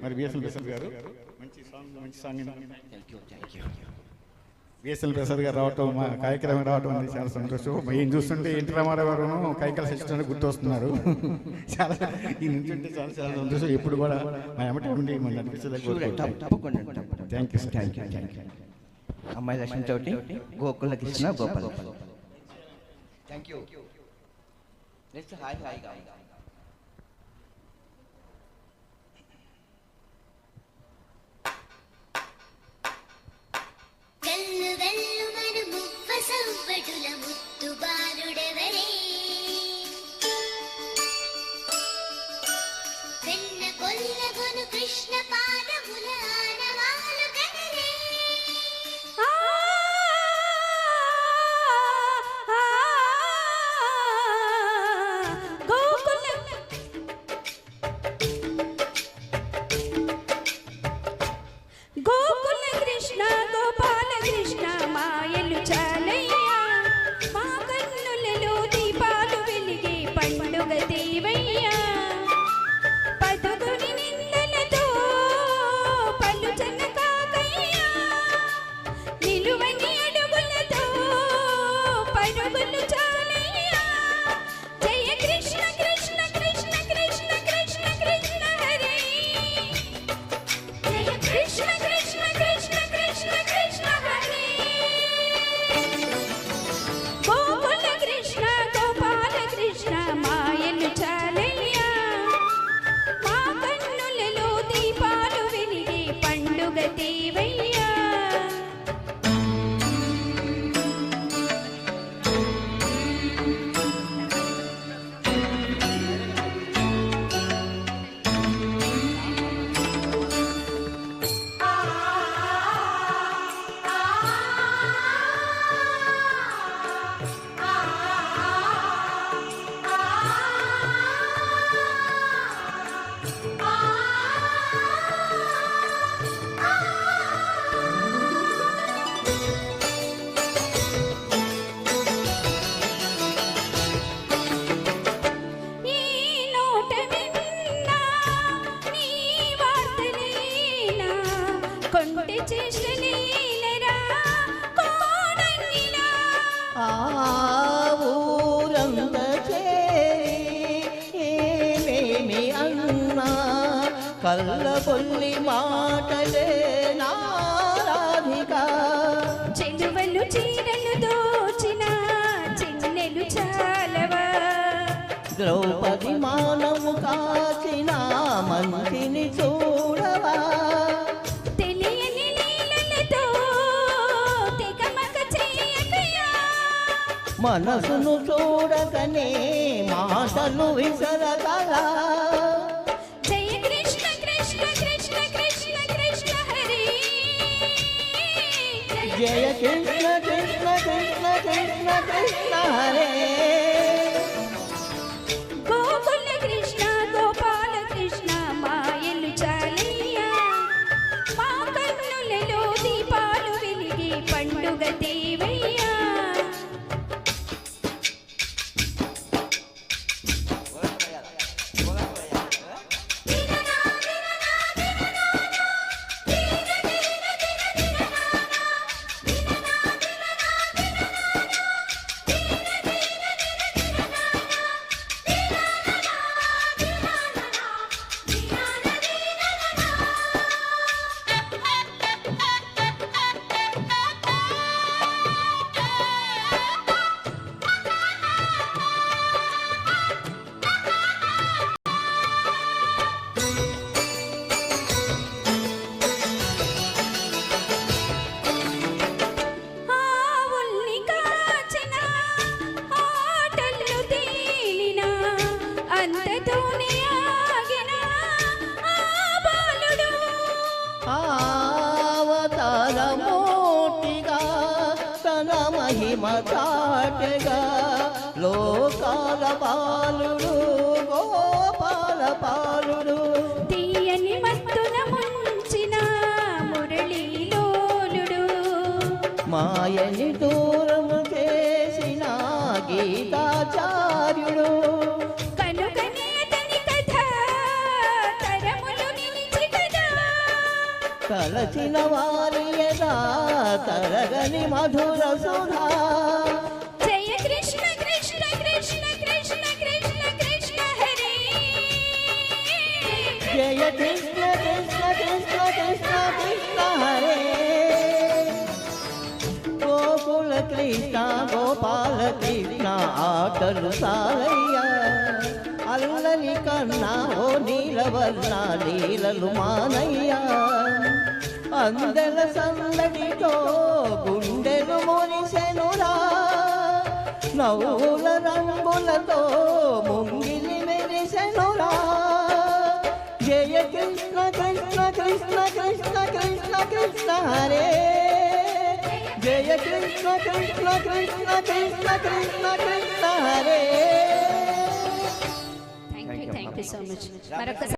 మరి బిఎస్ఎల్ ప్రసాద్ గారు మంచి సాంగ్ బిఎస్ఎల్ ప్రసాద్ గారు రావటం మా కార్యక్రమం రావటం అనేది చాలా సంతోషం. ఏం చూస్తుంటే ఎన్టీ రామారావు గారు కైకల శిక్షణ గుర్తొస్తున్నారు. చాలా ఈ నుంచి ఉంటే చాలా చాలా సంతోషం. ఎప్పుడు కూడా మా ఎమ్మటి ఉండి మన అనిపిస్తుంది. Thank you sir. Thank you. అమ్మాయి లక్ష్మి తోటి Gokula Krishna Gopal. Thank you. Next hi hi గా వెల్లు వెల్లు మను ముప్ప సంపటుల ముత్తు బాలుడెవరే వెన్న కొల్లగొను కృష్ణ పాదముల ఆనవాలు కనరే గోకుల కృష్ణ గోపాల కృష్ణ మాయలు చాలయ్యా మా కన్నులలో దీపాలు వెలిగే పండుగ దేవయ్యా పదుగుని నిందలతో పలుచన కాకయ్యా నిలువని అడుగులతో పరుగులు చాలయ్యా జయ కృష్ణ కృష్ణ కృష్ణ కృష్ణ కృష్ణ కృష్ణ హరే జయ కృష్ణ కృష్ణ కృష్ణ కృష్ణ కృష్ణ హరే గోకుల కృష్ణ గోపాల కృష్ణ మాయలు చాలయ్యా మా కన్నులలో దీపాలు వెలిగే పండుగ దేవయ్యా ఈ నోట విన్నా నీ వార్తలేనా కొంటె చేష్టలేనరా కోడంగినా ఆ ఊరంత చేరి ఏమేమి అన్నా కళ్ళబొల్లి మాటలే నారాధిక చెలువలు చీరలు దోచిన చిన్నెలు చాలవా ద్రౌపది మానము కాచిన మంచిని చూడవా తెలియని లీలలతో తెగమక చేయకయా మనసును చూడకనే మాటలు విసరగలా జయ కృష్ణ కృష్ణ కృష్ణ కృష్ణ కృష్ణ హరే జయ కృష్ణ కృష్ణ కృష్ణ కృష్ణ కృష్ణ హరే గోకుల కృష్ణ గోపాల కృష్ణ మాయలు చాలయ్యా మా కన్నులలో దీపాలు వెలిగే పండుగ దేవయ్యా ఆవుల్ని కాచిన ఆటలు తేలిన అంతతోనే ఆగిన ఆ బాలుడు అవతారమూర్తిగా తన మహిమ చాటగా లోకాల బాలుడు గోపాల బాలుడు తీయని మత్తున ముంచిన మురళీలోలుడు మాయని దూరము చేసిన గీతాచార్యుడు కనుకనే అతని కథ తరములు నిలిచి కదా తలచిన వారి యదా తరగని మధుర సుధా జయ కృష్ణ కృష్ణ కృష్ణ కృష్ణ కృష్ణ కృష్ణ హరే జయ కృష్ణ కృష్ణ కృష్ణ కృష్ణ కృష్ణ హరే గోకుల కృష్ణ గోపాల కృష్ణ ఆటలు సారయ్య అల్లని కన్నా ఓ నీలవర్ణ లీలలు మానయ్యా అందెల సందడితో గుండెలు మురిసెనురా నవ్వుల రంగులతో ముంగిలి మెరిసెనురా జయ కృష్ణ కృష్ణ కృష్ణ కృష్ణ కృష్ణ కృష్ణ హరే జయ కృష్ణ కృష్ణ కృష్ణ కృష్ణ కృష్ణ కృష్ణ హరే థ్యాంక్ యూ సో మచ్ మరొకసారి